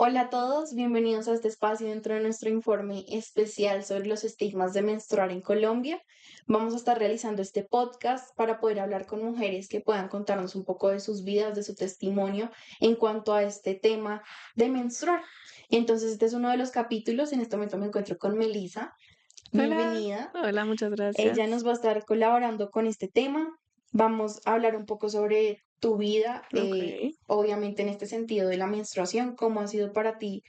Hola a todos, bienvenidos a este espacio dentro de nuestro informe especial sobre los estigmas de menstruar en Colombia. Vamos a estar realizando este podcast para poder hablar con mujeres que puedan contarnos un poco de sus vidas, de su testimonio en cuanto a este tema de menstruar. Entonces, este es uno de los capítulos. En este momento me encuentro con Melissa. Hola, Bienvenida. hola, muchas Ella nos gracias. va a estar colaborando con este tema. Vamos a hablar un poco sobre tu vida, Ok, obviamente en este sentido de la menstruación, cómo ha sido para ti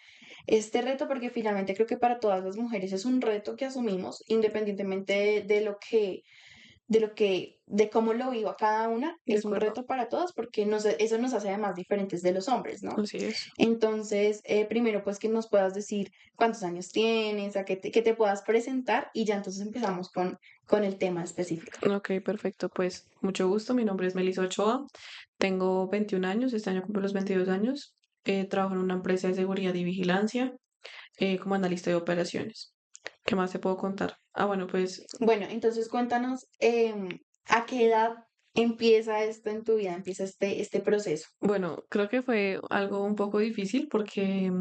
este reto, porque finalmente creo que para todas las mujeres es un reto que asumimos, independientemente de cómo lo viva cada una, de es un acuerdo, reto para todas, porque eso nos hace además diferentes de los hombres, ¿no? así es. Entonces, primero, pues que nos puedas decir cuántos años tienes, que te puedas presentar y ya entonces empezamos con el tema específico. Ok, perfecto. Pues mucho gusto. Mi nombre es Melissa Ochoa. Tengo 21 años. Este año cumplo los 22 años. Trabajo en una empresa de seguridad y vigilancia como analista de operaciones. ¿Qué más te puedo contar? Ah, bueno, pues Bueno, entonces cuéntanos a qué edad empieza esto en tu vida, empieza este proceso. bueno, creo que fue algo un poco difícil porque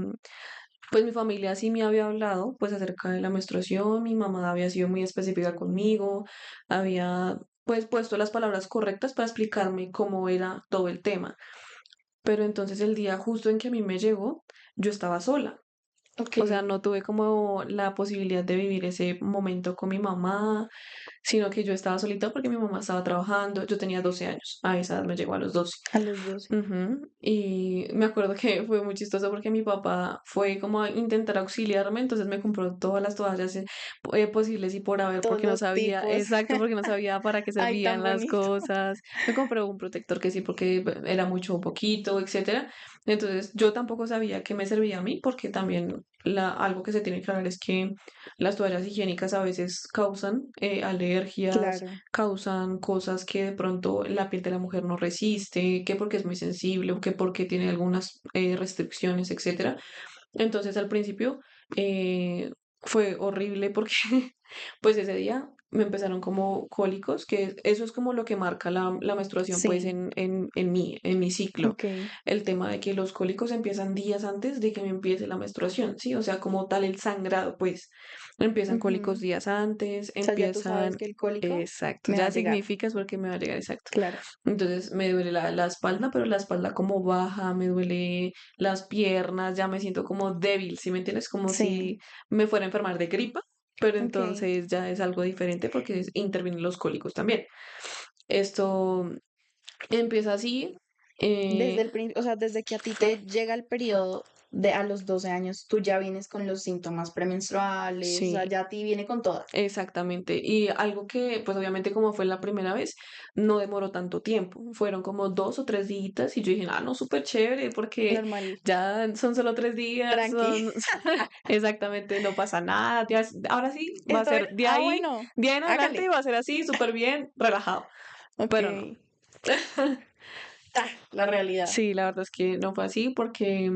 pues mi familia sí me había hablado pues acerca de la menstruación, mi mamá había sido muy específica conmigo, había pues puesto las palabras correctas para explicarme cómo era todo el tema. Pero entonces el día justo en que a mí me llegó, yo estaba sola. Ok, O sea, no tuve como la posibilidad de vivir ese momento con mi mamá, sino que yo estaba solita porque mi mamá estaba trabajando. Yo tenía 12 años, a esa edad me llegó a los 12. a los 12. Ujú. Y me acuerdo que fue muy chistoso porque mi papá fue como a intentar auxiliarme, entonces me compró todas las toallas posibles y por haber, Todos porque no los sabía, tipos. exacto, porque no sabía para qué Ay, tan servían las bonito. cosas. Me compré un protector que sí, porque era mucho o poquito, etcétera. Entonces yo tampoco sabía qué me servía a mí, porque también algo que se tiene que hablar es que las toallas higiénicas a veces causan alergias, Claro. causan cosas que de pronto la piel de la mujer no resiste, que porque es muy sensible o que porque tiene algunas restricciones, etcétera. Entonces al principio eh, fue horrible porque pues ese día me empezaron como cólicos, que eso es como lo que marca la menstruación pues Sí, en mi ciclo. ok, El tema de que los cólicos empiezan días antes de que me empiece la menstruación, ¿sí? O sea, como tal el sangrado, pues empiezan cólicos ujú. días antes, O sea, ya tú sabes empiezan, que el cólico exacto, me va a ya llegar. significa es porque me va a llegar exacto. Claro. Entonces me duele la espalda, pero la espalda como baja, me duele las piernas, ya me siento como débil, ¿sí me entiendes? Como Sí, si me fuera a enfermar de gripa, pero ok. entonces ya es algo diferente porque intervienen los cólicos también. Esto empieza así. Desde eh, o sea, desde que a ti te llega el periodo de a los 12 años, tú ya vienes con los síntomas premenstruales, o sea, sí, ya a ti viene con todas. exactamente. Y algo que, pues obviamente como fue la primera vez, no demoró tanto tiempo. Fueron como 2 o 3 días y yo dije, ah, no, súper chévere porque Normal, ya son solo 3 días, tranqui. son exactamente, no pasa nada. Ahora sí, va a ¿Está bien? ser Ah, bueno, de ahí en adelante hágale. va a ser así, súper bien, relajado. Ok. Pero no. Ah, la realidad. Sí, la verdad es que no fue así porque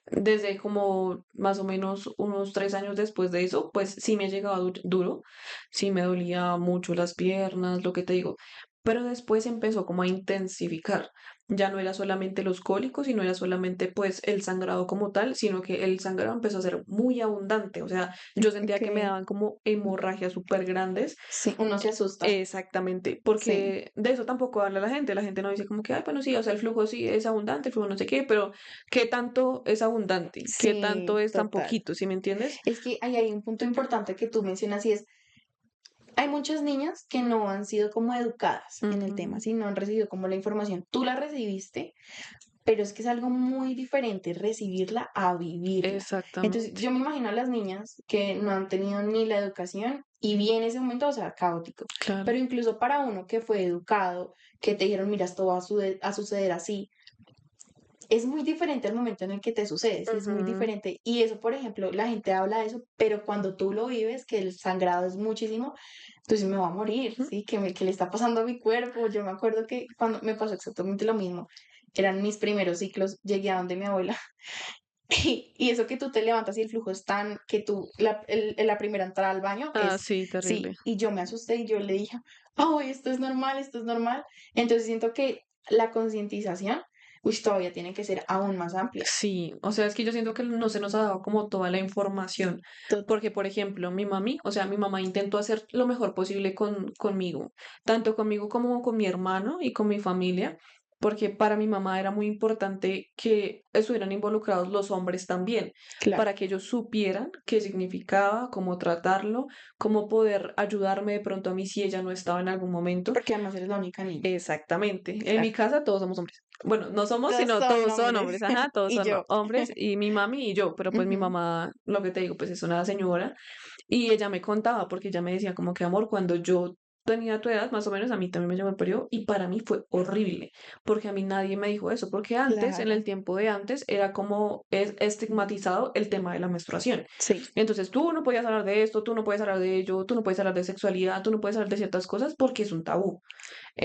desde como más o menos unos 3 años después de eso, pues sí me llegaba duro, sí me dolía mucho las piernas, lo que te digo, pero después empezó como a intensificar. Ya no era solamente los cólicos, y no era solamente pues el sangrado como tal, sino que el sangrado empezó a ser muy abundante. O sea, yo sentía Ok. que me daban como hemorragias súper grandes. Sí, uno se asusta. Exactamente, Sí, porque de eso tampoco habla la gente no dice como que, ay, bueno, sí, o sea, el flujo sí es abundante, el flujo no sé qué, pero ¿qué tanto es abundante? ¿Qué tanto sí, es tan total. poquito? ¿Sí me entiendes? Es que ahí hay un punto importante que tú mencionas y es, hay muchas niñas que no han sido como educadas en el tema, Ujú. si no han recibido como la información. Tú la recibiste, pero es que es algo muy diferente recibirla a vivirla. Entonces, Exactamente, yo me imagino a las niñas que no han tenido ni la educación y viene ese momento, o sea, caótico. claro. Pero incluso para uno que fue educado, que te dijeron, mira, esto va a suceder así, es muy diferente el momento en el que te sucede, sí, es muy Ujú. diferente. Y eso, por ejemplo, la gente habla de eso, pero cuando tú lo vives, que el sangrado es muchísimo, tú dices, me va a morir, Ujú. ¿sí? ¿Qué le está pasando a mi cuerpo? Yo me acuerdo que cuando me pasó exactamente lo mismo, eran mis primeros ciclos, llegué a donde mi abuela, y eso que tú te levantas y el flujo es tan, que tú, la primera entrada al baño Ah, es, sí, terrible. sí, y yo me asusté y yo le dije, oh, esto es normal, esto es normal. Entonces siento que la concientización uy, todavía tiene que ser aún más amplia. Sí, o sea, es que yo siento que no se nos ha dado como toda la información, Total, porque por ejemplo, mi mami, o sea, mi mamá intentó hacer lo mejor posible conmigo, tanto conmigo como con mi hermano y con mi familia, porque para mi mamá era muy importante que estuvieran involucrados los hombres también, claro, para que ellos supieran qué significaba, cómo tratarlo, cómo poder ayudarme de pronto a mí si ella no estaba en algún momento. porque además eres la única niña. Exactamente. En Claro. mi casa todos somos hombres. Bueno, no somos, Todos sino son todos son hombres. hombres, ajá, todos Y son yo. hombres y mi mami y yo, pero pues mi Ujú. mamá, lo que te digo, pues es una señora y ella me contaba porque ella me decía como que amor, cuando yo tenía tu edad, más o menos, a mí también me llegó el periodo y para mí fue horrible, porque a mí nadie me dijo eso, porque antes, en Claro. el tiempo de antes, era como es estigmatizado el tema de la menstruación. Sí, Entonces tú no podías hablar de esto, tú no puedes hablar de ello, tú no puedes hablar de sexualidad, tú no puedes hablar de ciertas cosas porque es un tabú.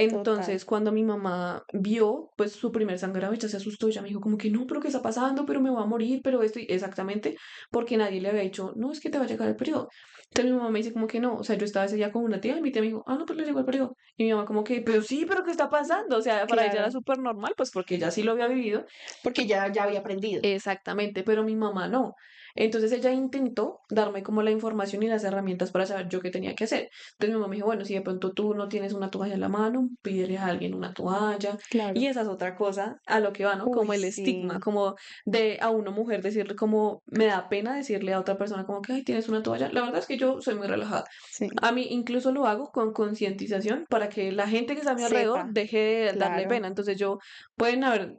total. Entonces, cuando mi mamá vio, pues, su primer sangrado, ella se asustó, ella me dijo como que no, pero ¿qué está pasando? Pero me voy a morir, pero esto, exactamente, porque nadie le había dicho, no, es que te va a llegar el periodo. Entonces mi mamá me dice como que no, o sea, yo estaba ese día con una tía y mi tía me dijo, ah, no, pues le llegó el periodo. Y mi mamá como que, pero sí, pero ¿qué está pasando? O sea, para ella era Claro. súper normal, pues porque ella sí lo había vivido. Porque ya había aprendido. Exactamente, pero mi mamá no. Entonces ella intentó darme como la información y las herramientas para saber yo qué tenía que hacer. Entonces mi mamá me dijo, bueno, si de pronto tú no tienes una toalla en la mano, pídele a alguien una toalla. Y Claro. esa es otra cosa a lo que va, ¿no? Uy, Como el estigma, sí. como de a una mujer decirle como, me da pena decirle a otra persona como que, ay, tienes una toalla. La verdad es que yo soy muy relajada. Sí. A mí incluso lo hago con concientización para que la gente que está a mi alrededor Sepa. deje de darle Claro. pena. Entonces yo, pueden haber,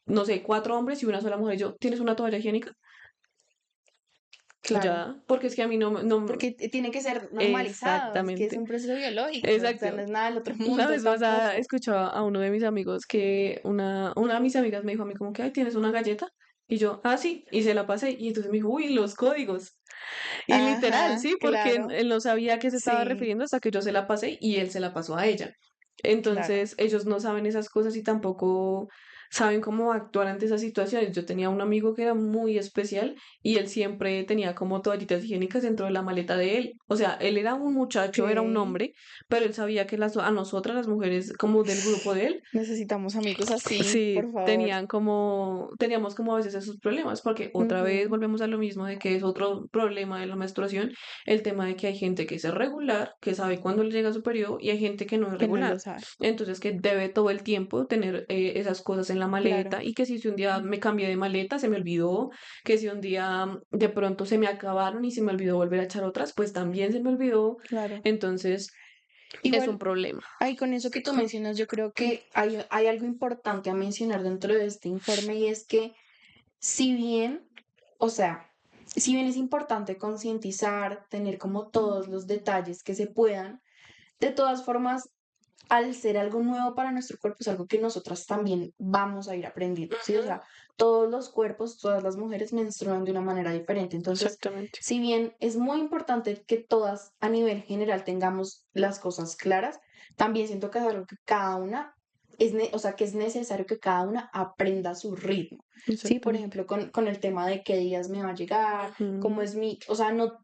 no sé, cuatro hombres y una sola mujer. Y yo, ¿tienes una toalla higiénica? Claro. Ya, porque es que a mí no, Porque tiene que ser normalizado. Es que es exactamente, un proceso biológico. O sea, no exacto. es nada del otro La mundo vez pasada tampoco. escuchaba a uno de mis amigos que una de mis amigas me dijo a mí como que, ay, ¿tienes una galleta? Y yo, ah, sí, y se la pasé. Y entonces me dijo, uy, los códigos. Y literal, Ajá, sí, porque claro. él no sabía a qué se estaba Sí, refiriendo hasta que yo se la pasé y él se la pasó a ella. claro. Entonces, ellos no saben esas cosas y tampoco saben cómo actuar ante esas situaciones. Yo tenía un amigo que era muy especial y él siempre tenía como toallitas higiénicas dentro de la maleta de él. O sea, él era un muchacho, era un Ok. hombre, pero él sabía que a nosotras, las mujeres como del grupo de él, Necesitamos amigos así, sí, por favor. teníamos como a veces esos problemas, porque otra vez Ujú. volvemos a lo mismo de que es otro problema de la menstruación, el tema de que hay gente que es regular, que sabe cuándo le llega su periodo, y hay gente que no es Que no lo regular. sabe. Entonces, que debe todo el tiempo tener esas cosas en la Claro, maleta, y que si un día me cambié de maleta, se me olvidó, que si un día de pronto se me acabaron y se me olvidó volver a echar otras, pues también se me olvidó. claro. Entonces, es un Igual, problema. ahí con eso que tú mencionas, yo creo que hay algo importante a mencionar dentro de este informe y es que si bien, o sea, si bien es importante concientizar, tener como todos los detalles que se puedan, de todas formas, al ser algo nuevo para nuestro cuerpo, es algo que nosotras también vamos a ir aprendiendo, ¿sí? O Ujú, sea, todos los cuerpos, todas las mujeres menstruan de una manera diferente. Entonces, exactamente. si bien es muy importante que todas a nivel general tengamos las cosas claras, también siento que es algo que cada una o sea, que es necesario que cada una aprenda a su ritmo. Sí, por Exactamente. ejemplo, con el tema de qué días me va a llegar, cómo Ujú, es o sea, no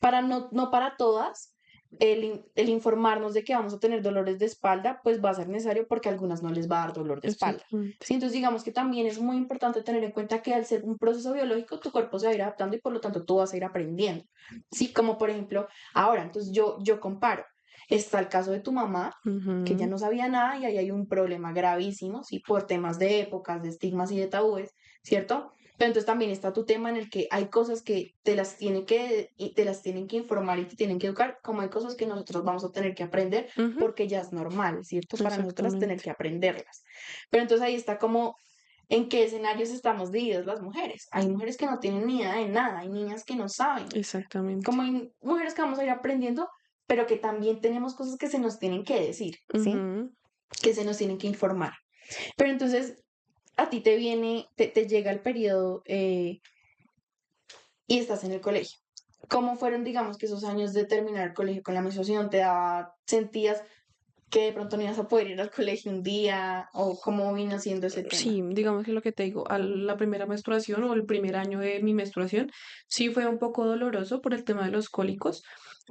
para todas, el informarnos de que vamos a tener dolores de espalda, pues va a ser necesario porque a algunas no les va a dar dolor de espalda. exactamente. Sí, entonces digamos que también es muy importante tener en cuenta que al ser un proceso biológico, tu cuerpo se va a ir adaptando y por lo tanto tú vas a ir aprendiendo. Sí, como por ejemplo, ahora, entonces yo comparo. Está el caso de tu mamá, que ya Ujú, no sabía nada y ahí hay un problema gravísimo, sí, por temas de épocas, de estigmas y de tabúes, ¿cierto? Pero entonces también está tu tema en el que hay cosas que te las tienen que informar y te tienen que educar, como hay cosas que nosotros vamos a tener que aprender ujú, porque ya es normal, ¿cierto? Para nosotras tener exactamente. que aprenderlas. Pero entonces ahí está como en qué escenarios estamos divididas las mujeres. Hay mujeres que no tienen ni idea de nada, hay niñas que no saben, Exactamente. como hay mujeres que vamos a ir aprendiendo, pero que también tenemos cosas que se nos tienen que decir, ¿sí? Ujú. Que se nos tienen que informar. Pero entonces a ti te llega el periodo y estás en el colegio. ¿Cómo fueron, digamos, que esos años de terminar el colegio con la menstruación? Sentías que de pronto no ibas a poder ir al colegio un día? ¿O cómo vino siendo ese tema? Sí, digamos que lo que te digo, a la primera menstruación o el primer año de mi menstruación, sí fue un poco doloroso por el tema de los cólicos,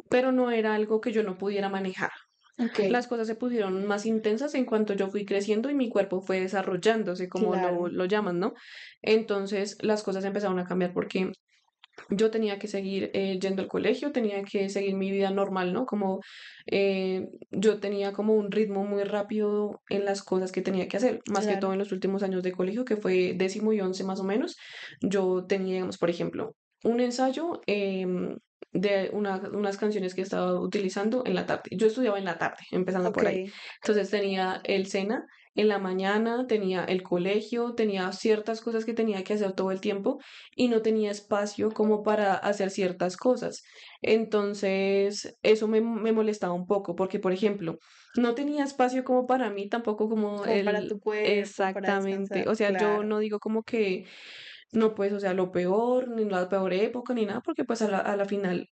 pero no era algo que yo no pudiera manejar. Ok, Las cosas se pusieron más intensas en cuanto yo fui creciendo y mi cuerpo fue desarrollándose, como claro, lo llaman, ¿no? Entonces las cosas empezaron a cambiar porque yo tenía que seguir yendo al colegio, tenía que seguir mi vida normal, ¿no? Como yo tenía como un ritmo muy rápido en las cosas que tenía que hacer, más que todo claro. en los últimos años de colegio, que fue 10º y 11 más o menos. Yo tenía, digamos, por ejemplo, un ensayo de unas canciones que estaba utilizando en la tarde. Yo estudiaba en la tarde, empezando Ok, por ahí. Entonces tenía el SENA en la mañana, tenía el colegio, tenía ciertas cosas que tenía que hacer todo el tiempo y no tenía espacio como para hacer ciertas cosas. Entonces, eso me molestaba un poco, porque, por ejemplo, no tenía espacio como para mí, tampoco como como para el... tu cuerpo, para Exactamente, descansar, o sea, yo claro. no digo como que no, pues, o sea, lo peor, ni la peor época, ni nada, porque pues a la final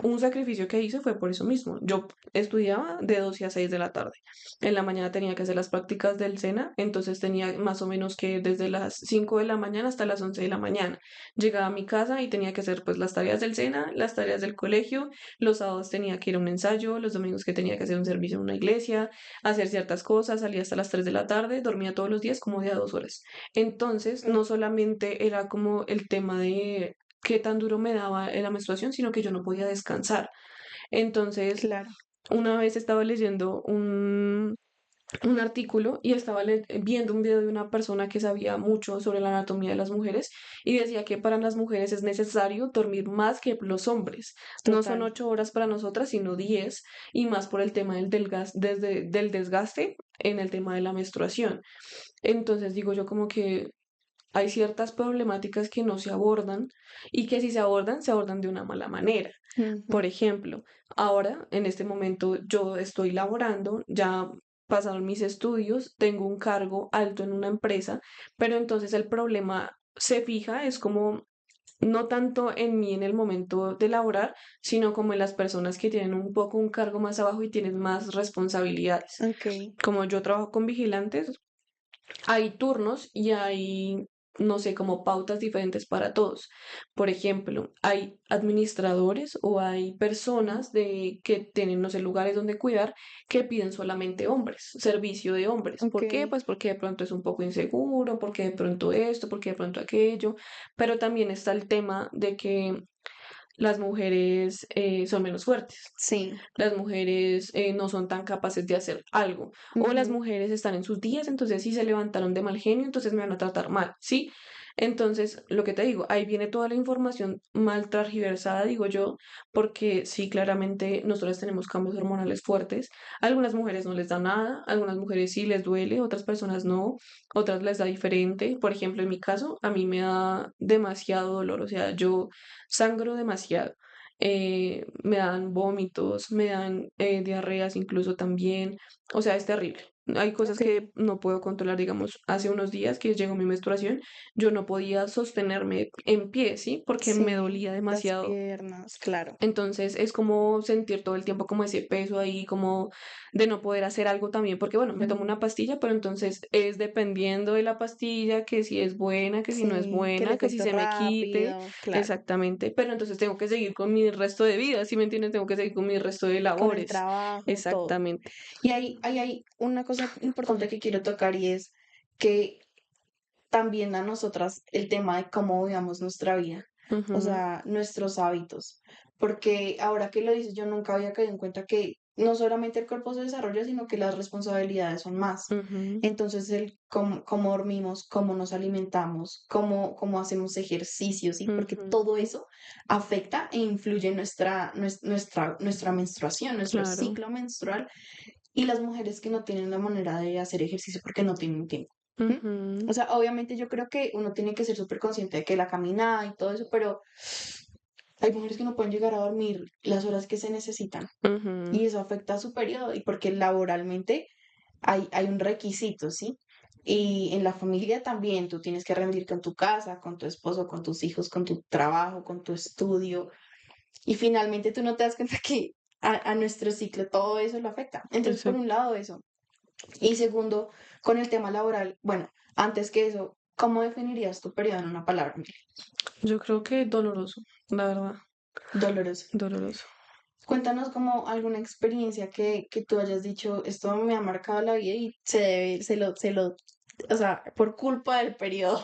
un sacrificio que hice fue por eso mismo. Yo estudiaba de 2 a 6 de la tarde. En la mañana tenía que hacer las prácticas del SENA, entonces tenía más o menos que desde las 5 de la mañana hasta las 11 de la mañana. Llegaba a mi casa y tenía que hacer pues las tareas del SENA, las tareas del colegio. Los sábados tenía que ir a un ensayo, los domingos que tenía que hacer un servicio en una iglesia, hacer ciertas cosas, salía hasta las 3 de la tarde, dormía todos los días como de a 2 horas. Entonces, Mm, no solamente era como el tema de qué tan duro me daba la menstruación, sino que yo no podía descansar. Entonces, claro, una vez estaba leyendo un artículo y estaba viendo un video de una persona que sabía mucho sobre la anatomía de las mujeres y decía que para las mujeres es necesario dormir más que los hombres. No son total. 8 horas para nosotras, sino 10 y más por el tema del desgaste en el tema de la menstruación. Entonces digo yo como que hay ciertas problemáticas que no se abordan y que si se abordan de una mala manera. Ujú, Por ejemplo, ahora, en este momento, yo estoy laborando, ya pasaron mis estudios, tengo un cargo alto en una empresa, pero entonces el problema se fija, es como no tanto en mí en el momento de laborar, sino como en las personas que tienen un poco un cargo más abajo y tienen más responsabilidades. ok, Como yo trabajo con vigilantes, hay turnos y hay, no sé, como pautas diferentes para todos. Por ejemplo, hay administradores o hay personas que tienen, no sé, lugares donde cuidar que piden solamente hombres, servicio de hombres. ok, ¿Por qué? Pues porque de pronto es un poco inseguro, porque de pronto esto, porque de pronto aquello. Pero también está el tema de que las mujeres son menos fuertes, sí. las mujeres no son tan capaces de hacer algo, o las Ujú, mujeres están en sus días, entonces si se levantaron de mal genio, entonces me van a tratar mal, ¿sí? Entonces, lo que te digo, ahí viene toda la información mal transversada, digo yo, porque sí, claramente nosotras tenemos cambios hormonales fuertes, a algunas mujeres no les da nada, a algunas mujeres sí les duele, otras personas no, otras les da diferente, por ejemplo, en mi caso, a mí me da demasiado dolor, o sea, yo sangro demasiado, me dan vómitos, me dan diarreas incluso también, o sea, es terrible. Hay cosas ok, que no puedo controlar, digamos, hace unos días que llegó mi menstruación, yo no podía sostenerme en pie, ¿sí? Porque me sí, dolía las demasiado. piernas, claro. Entonces es como sentir todo el tiempo como ese peso ahí, como de no poder hacer algo también, porque bueno, me tomo Ujú, una pastilla, pero entonces es dependiendo de la pastilla, que si es buena, que si no es sí, que el buena, que si efecto se me quite, rápido, claro. exactamente, pero entonces tengo que seguir con mi resto de vida, ¿sí me entiendes? Tengo que seguir con mi resto de Con el labores, trabajo, todo. exactamente. Y hay una cosa importante que quiero tocar y es que también a nosotras el tema de cómo vivamos nuestra vida, o Ujú, sea, nuestros hábitos, porque ahora que lo dices, yo nunca había caído en cuenta que no solamente el cuerpo se desarrolla, sino que las responsabilidades son más. ujú, Entonces, el cómo dormimos, cómo nos alimentamos, cómo hacemos ejercicios, ¿sí? Porque ujú, todo eso afecta e influye en nuestra menstruación, nuestro claro. ciclo menstrual y las mujeres que no tienen la manera de hacer ejercicio porque no tienen tiempo. ¿M? Ujú, O sea, obviamente yo creo que uno tiene que ser súper consciente de que la caminada y todo eso, pero hay mujeres que no pueden llegar a dormir las horas que se necesitan ujú, y eso afecta a su periodo y porque laboralmente hay un requisito, ¿sí? Y en la familia también tú tienes que rendir con tu casa, con tu esposo, con tus hijos, con tu trabajo, con tu estudio y finalmente tú no te das cuenta que a nuestro ciclo todo eso lo afecta. Entonces, por un exacto. lado, eso. Y segundo, con el tema laboral, bueno, antes que eso, ¿cómo definirías tu periodo en una palabra, Mili? Yo creo que doloroso, la verdad, Doloroso. doloroso. Cuéntanos como alguna experiencia que tú hayas dicho, esto me ha marcado la vida y se debe, o sea, por culpa del periodo.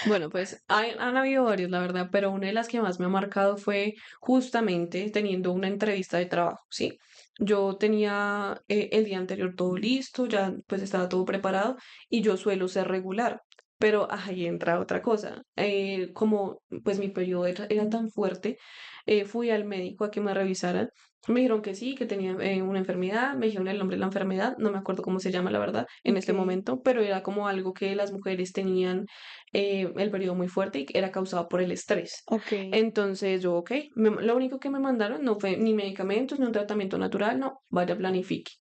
Bueno, pues han habido varios, la verdad, pero una de las que más me ha marcado fue justamente teniendo una entrevista de trabajo, ¿sí? Yo tenía el día anterior todo listo, ya pues estaba todo preparado y yo suelo ser regular, pero ahí entra otra cosa. Como pues mi periodo era tan fuerte, fui al médico a que me revisaran. Me dijeron que sí, que tenía una enfermedad, me dijeron el nombre de la enfermedad, no me acuerdo cómo se llama, la verdad, en Ok, este momento, pero era como algo que las mujeres tenían el periodo muy fuerte y era causado por el estrés. ok, Entonces yo, ok, lo único que me mandaron no fue ni medicamentos ni un tratamiento natural, no, vaya planifique.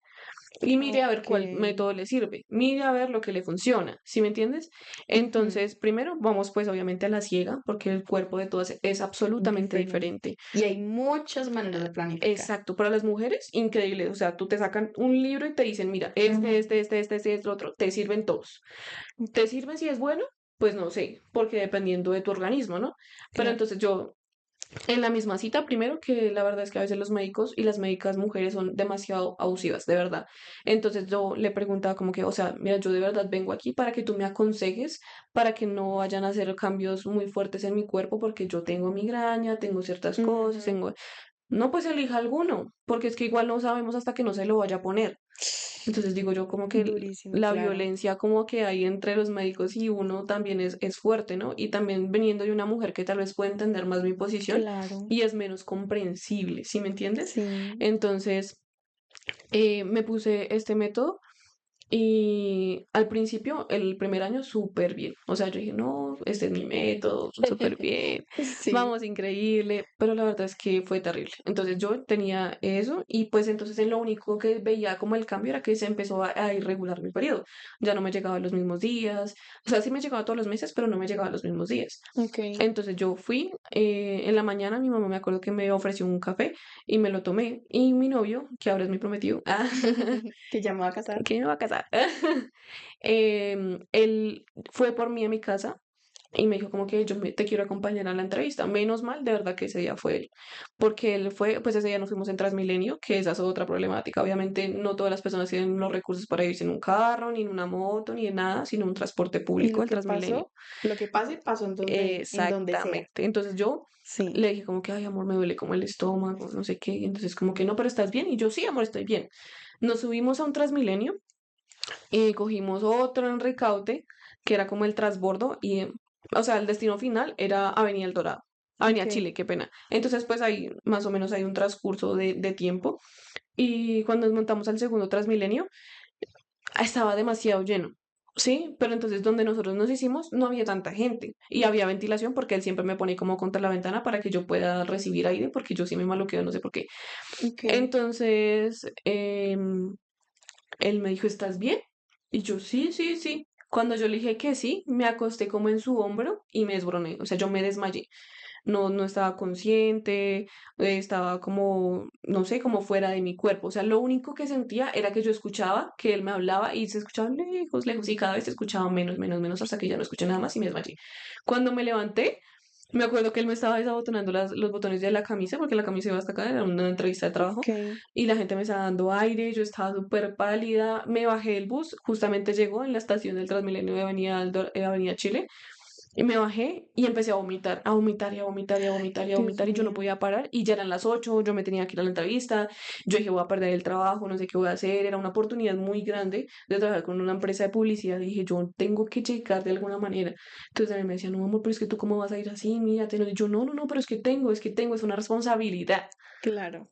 Y mire a ver ok. cuál método le sirve, mire a ver lo que le funciona, ¿sí me entiendes? Ujú. Entonces, primero vamos pues obviamente a la ciega, porque el cuerpo de todas es absolutamente Diferente. diferente. Y hay muchas maneras de planificar. Exacto, para las mujeres, increíble. O sea, tú te sacan un libro y te dicen, mira, este, otro, te sirven todos. ¿Te sirven si es bueno? Pues no sé, porque dependiendo de tu organismo, ¿no? Pero Claro. entonces yo, en la misma cita, primero que la verdad es que a veces los médicos y las médicas mujeres son demasiado abusivas, de verdad. Entonces yo le preguntaba como que, o sea, mira, yo de verdad vengo aquí para que tú me aconsejes, para que no vayan a hacer cambios muy fuertes en mi cuerpo, porque yo tengo migraña, tengo ciertas cosas, Ujú. tengo... No, pues elija alguno, porque es que igual no sabemos hasta que no se lo vaya a poner. Entonces digo yo como que Durísimo, la claro. violencia como que hay entre los médicos y uno también es fuerte, ¿no? Y también veniendo de una mujer que tal vez puede entender más mi posición Claro. y es menos comprensible, ¿sí me entiendes? Sí. Entonces me puse este método y al principio, el primer año, súper bien. O sea, yo dije, no, este es mi método, súper bien, Sí. vamos, increíble. Pero la verdad es que fue terrible. Entonces yo tenía eso y pues entonces en lo único que veía como el cambio era que se empezó a irregular mi periodo. Ya no me llegaba los mismos días. O sea, sí me llegaba todos los meses, pero no me llegaba los mismos días. Ok. Entonces yo fui, en la mañana mi mamá me acuerdo que me ofreció un café y me lo tomé. Y mi novio, que ahora es mi prometido, Que ya me va a casar. que me va a casar. Él fue por mí a mi casa y me dijo como que te quiero acompañar a la entrevista. Menos mal, de verdad que ese día fue él, porque él fue, pues ese día nos fuimos en Transmilenio, que esa es otra problemática. Obviamente no todas las personas tienen los recursos para irse en un carro, ni en una moto, ni en nada, sino un transporte Y público, lo el que Transmilenio. pasó, lo que pase, pasó en donde sea. Exactamente. Entonces yo Sí. le dije como que, ay, amor, me duele como el estómago, no sé qué. Y entonces como que no, pero estás bien. Y yo, sí, amor, estoy bien. Nos subimos a un Transmilenio y cogimos otro en Ricaute, que era como el transbordo, y, o sea, el destino final era Avenida El Dorado, Ok. Avenida Chile, qué pena. Entonces, pues ahí más o menos hay un transcurso de tiempo, y cuando nos montamos al segundo Transmilenio, estaba demasiado lleno. Sí, pero entonces donde nosotros nos hicimos no había tanta gente y había ventilación porque él siempre me pone como contra la ventana para que yo pueda recibir aire porque yo sí me maluqueo, no sé por qué. Ok. Entonces, él me dijo, ¿estás bien? Y yo, sí, sí, sí. Cuando yo le dije que sí, me acosté como en su hombro y me desbroné. O sea, yo me desmayé. No, no estaba consciente, estaba como, no sé, como fuera de mi cuerpo. O sea, lo único que sentía era que yo escuchaba que él me hablaba y se escuchaba lejos, lejos, y cada vez se escuchaba menos, menos, menos, hasta que ya no escuché nada más y me desmayé. Cuando me levanté, me acuerdo que él me estaba desabotonando los botones de la camisa, porque la camisa iba hasta acá, era una entrevista de trabajo, Ok. y la gente me estaba dando aire, yo estaba súper pálida, me bajé del bus, justamente llegó en la estación del Transmilenio de Avenida Chile, y me bajé y empecé a vomitar, a vomitar y a vomitar y a vomitar y a Dios vomitar, y yo no mío. podía parar, y ya eran las 8, yo me tenía que ir a la entrevista, yo dije, voy a perder el trabajo, no sé qué voy a hacer, era una oportunidad muy grande de trabajar con una empresa de publicidad, y dije, yo tengo que llegar de alguna manera. Entonces él me decía, no, amor, pero es que tú cómo vas a ir así, mírate. Y yo, no, no, no, pero es que tengo, es una responsabilidad. Claro.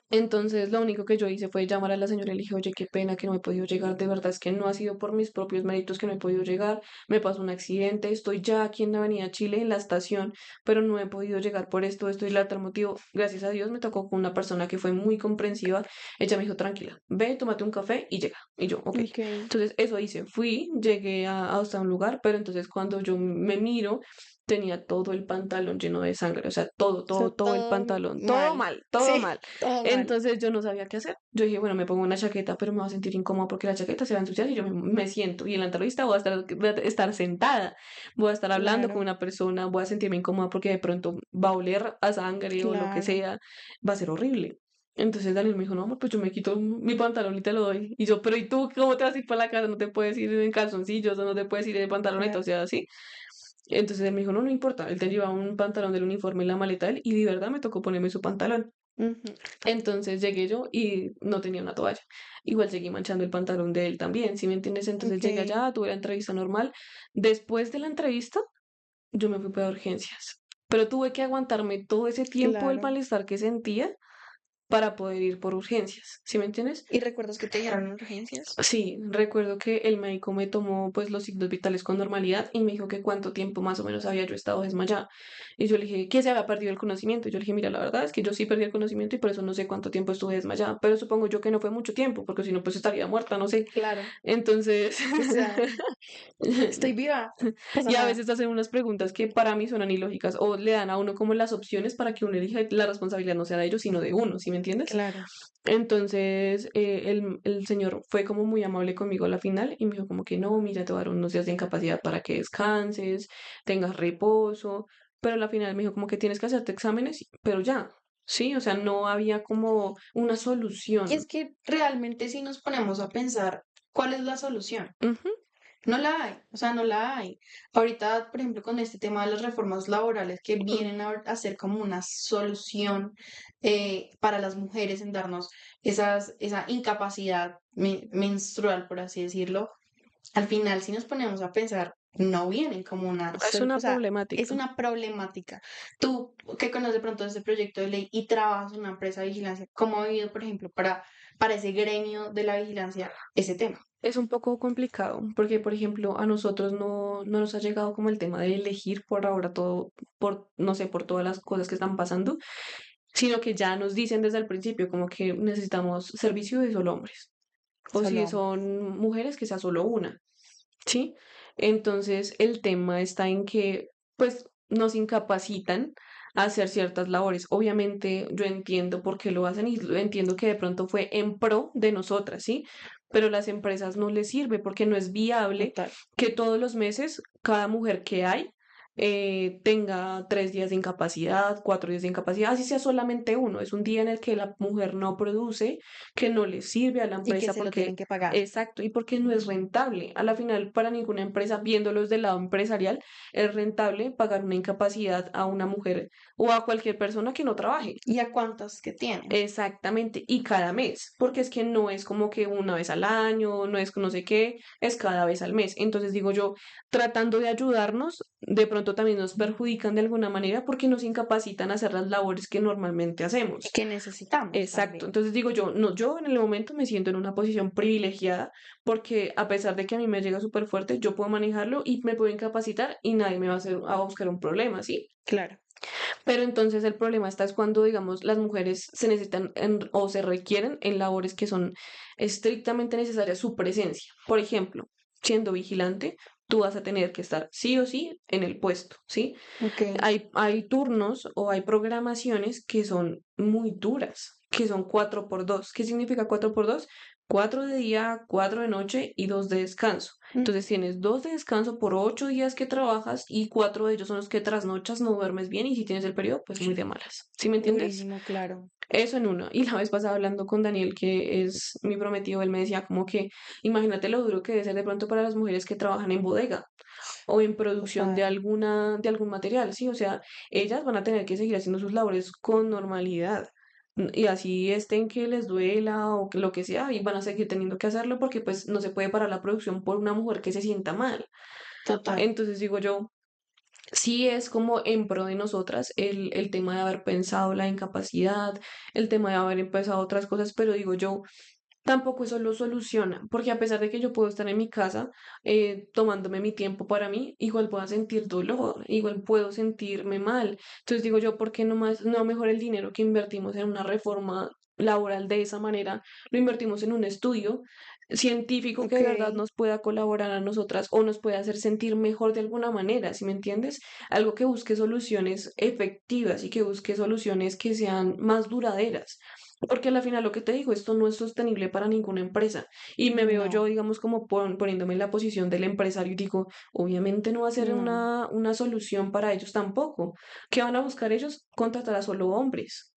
Entonces, lo único que yo hice fue llamar a la señora y le dije, oye, qué pena que no he podido llegar, de verdad es que no ha sido por mis propios méritos que no he podido llegar, me pasó un accidente, estoy ya aquí en la Avenida Chile, en la estación, pero no he podido llegar por esto, esto y el otro motivo. Gracias a Dios me tocó con una persona que fue muy comprensiva, ella me dijo, tranquila, ve, tómate un café y llega. Y yo, ok. Ok. Entonces, eso hice, fui, llegué hasta un lugar, pero entonces cuando yo me miro, tenía todo el pantalón lleno de sangre, o sea, todo, O sea, todo el todo pantalón, todo mal. mal, todo Sí, mal. todo mal. Entonces yo no sabía qué hacer. Yo dije, bueno, me pongo una chaqueta, pero me voy a sentir incómoda porque la chaqueta se va a ensuciar y yo me siento. Y en la entrevista voy a estar sentada, voy a estar hablando con Claro, una persona, voy a sentirme incómoda porque de pronto va a oler a sangre o lo que claro. sea, va a ser horrible. Entonces Daniel me dijo, no, amor, pues yo me quito mi pantalón y te lo doy. Y yo, pero ¿y tú cómo te vas a ir para la casa? No te puedes ir en calzoncillos o no te puedes ir en pantaloneta, o Claro. sea, así. Entonces él me dijo, no, no importa. Él te lleva un pantalón del uniforme en la maleta de él y de verdad me tocó ponerme su pantalón. Ujú. Entonces llegué yo y no tenía una toalla. Igual seguí manchando el pantalón de él también, ¿sí me entiendes? Entonces Ok, llegué allá, tuve la entrevista normal. Después de la entrevista, yo me fui para urgencias. Pero tuve que aguantarme todo ese tiempo el claro. malestar que sentía para poder ir por urgencias, ¿sí me entiendes? ¿Y recuerdas que te dijeron en urgencias? Sí, recuerdo que el médico me tomó pues los signos vitales con normalidad y me dijo que cuánto tiempo más o menos había yo estado desmayada. Y yo le dije que se había perdido el conocimiento. Y yo le dije, mira, la verdad es que yo sí perdí el conocimiento y por eso no sé cuánto tiempo estuve desmayada, pero supongo yo que no fue mucho tiempo, porque si no pues estaría muerta, no sé. Claro. Entonces, O sea, estoy viva. Pasa y a nada. veces hacen unas preguntas que para mí suenan ilógicas o le dan a uno como las opciones para que uno elija y la responsabilidad no sea de ellos, sino de uno, ¿sí me entiendes? Claro. Entonces, el señor fue como muy amable conmigo a la final y me dijo como que no, mira, te voy a dar unos días de incapacidad para que descanses, tengas reposo, pero a la final me dijo como que tienes que hacerte exámenes, pero ya, sí, o sea, no había como una Y es solución. que realmente si nos ponemos a pensar, ¿cuál es la solución? Ujú, No la hay, o sea, no la hay. Ahorita, por ejemplo, con este tema de las reformas laborales que vienen a ser como una solución para las mujeres en darnos esa incapacidad menstrual, por así decirlo, al final, si nos ponemos a pensar, no vienen como una es o una sea, es problemática. una problemática. Tú que conoces de pronto este proyecto de ley y trabajas en una empresa de vigilancia, ¿cómo ha habido, por ejemplo, para ese gremio de la vigilancia ese tema? Es un poco complicado porque, por ejemplo, a nosotros no nos ha llegado como el tema de elegir por ahora todo, por, no sé, por todas las cosas que están pasando, sino que ya nos dicen desde el principio como que necesitamos servicio de solo hombres, o Solo si hombres. son mujeres, que sea solo una, ¿sí? Entonces, el tema está en que, pues, nos incapacitan a hacer ciertas labores. Obviamente, yo entiendo por qué lo hacen y entiendo que de pronto fue en pro de nosotras, ¿sí? Pero a las empresas no les sirve porque no es viable Total. que todos los meses cada mujer que hay tenga 3 días de incapacidad, 4 días de incapacidad, así sea solamente uno. Es un día en el que la mujer no produce, que no le sirve a la Y que empresa se lo porque tienen que pagar. exacto, y porque no es rentable. A la final, para ninguna empresa, viéndolos del lado empresarial, es rentable pagar una incapacidad a una mujer o a cualquier persona que no trabaje. ¿Y a cuántas que tienen? Exactamente, y cada mes, porque es que no es como que una vez al año, no es que no sé qué, es cada vez al mes. Entonces digo yo, tratando de ayudarnos, de pronto también nos perjudican de alguna manera porque nos incapacitan a hacer las labores que normalmente Y hacemos. que necesitamos Exacto, también. entonces digo yo, no, yo en el momento me siento en una posición privilegiada porque a pesar de que a mí me llega súper fuerte, yo puedo manejarlo y me puedo incapacitar y nadie me va a hacer a buscar un problema, ¿sí? Claro. Pero entonces el problema está es cuando, digamos, las mujeres se necesitan o se requieren en labores que son estrictamente necesarias su presencia. Por ejemplo, siendo vigilante, tú vas a tener que estar sí o sí en el puesto, ¿sí? Ok. Hay turnos o hay programaciones que son muy duras, que son 4x2. ¿Qué significa 4x2? 4 de día, 4 de noche y 2 de descanso. Mm, Entonces tienes 2 de descanso por 8 días que trabajas y 4 de ellos son los que trasnochas, no duermes bien y si tienes el periodo, pues muy de malas. ¿Sí me entiendes? durísimo, claro. Eso en uno. Y la vez pasada hablando con Daniel, que es mi prometido, él me decía como que imagínate lo duro que debe ser de pronto para las mujeres que trabajan en bodega o en producción Total. de algún material, ¿sí? O sea, ellas van a tener que seguir haciendo sus labores con normalidad. Y así estén que les duela o que lo que sea, y van a seguir teniendo que hacerlo porque pues no se puede parar la producción por una mujer que se sienta mal. Total. Entonces digo yo, sí es como en pro de nosotras el tema de haber pensado la incapacidad, el tema de haber empezado otras cosas, pero digo yo, tampoco eso lo soluciona, porque a pesar de que yo puedo estar en mi casa tomándome mi tiempo para mí, igual puedo sentir dolor, igual puedo sentirme mal. Entonces digo yo, ¿por qué no más, no mejor el dinero que invertimos en una reforma? laboral de esa manera, lo invertimos en un estudio científico que Ok, de verdad nos pueda colaborar a nosotras o nos pueda hacer sentir mejor de alguna manera, ¿sí me entiendes? Algo que busque soluciones efectivas y que busque soluciones que sean más duraderas. Porque al final lo que te digo, esto no es sostenible para ninguna empresa. Y me veo yo, no, digamos, como poniéndome en la posición del empresario y digo, obviamente no va a ser no, una solución para ellos tampoco. ¿Qué van a buscar ellos? Contratar a solo hombres.